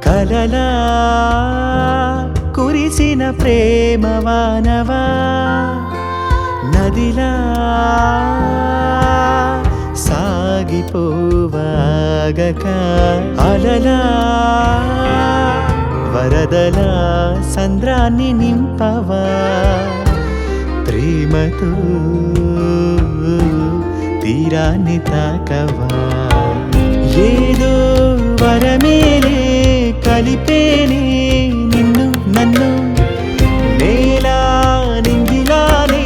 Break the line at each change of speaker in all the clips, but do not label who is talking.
కలలా కురిసిన ప్రేమ వానవా నదిలా సాగిపోవాగక అలలా వరదలా సంద్రాన్ని నింపవా ప్రేమతో తీరాన్ని తాకవా ఏదో వరమేలే కలిపేనే నిన్ను నన్ను నేలా నింగిలానే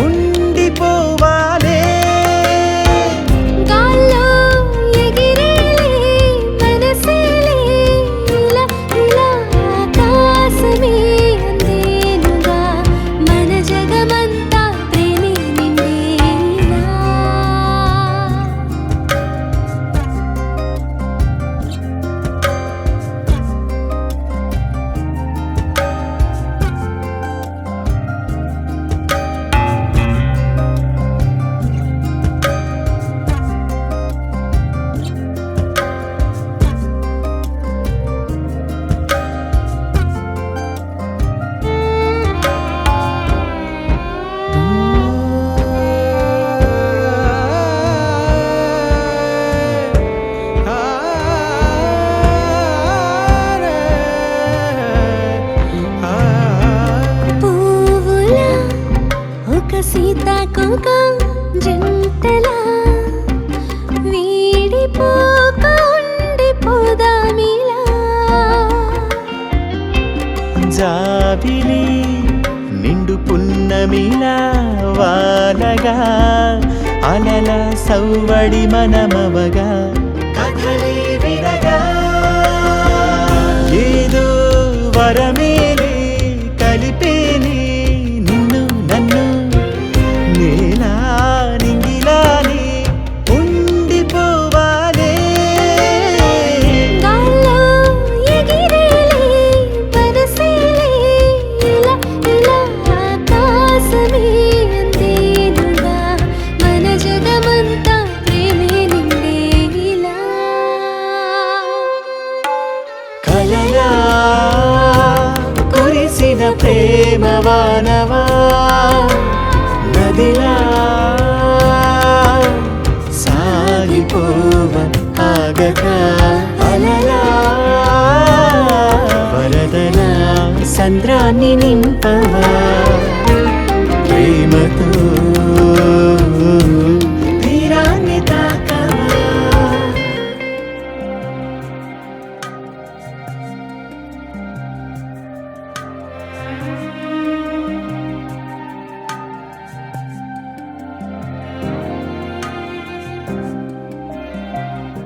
ఉండిపోవాలే
గాల్లో ఎగిరేలే మనసేలే ఇలా ఇలా ఆకాశమే అందేనుగా మన జగమంతా ప్రేమే నిండేలా సీతాకోక జంటలా వీడిపోక ఉండిపోదామిలా
జాబిలి నిండు పున్నమిలా వాలగా అలల సవ్వడి మనమవగా కథలే వినగా ఏదో వరమేలే కలిపేనే నిన్ను నన్ను నేలా నింగిలానే ఉండిపోవాలే
గాల్లో ఎగిరేలే మనసేలే ఇలా ఇలా ఆకాశమే అందేనుగా మన జగమంతా ప్రేమే నిండేలా
కలలా కురిసిన ప్రేమ వానవా నదిలా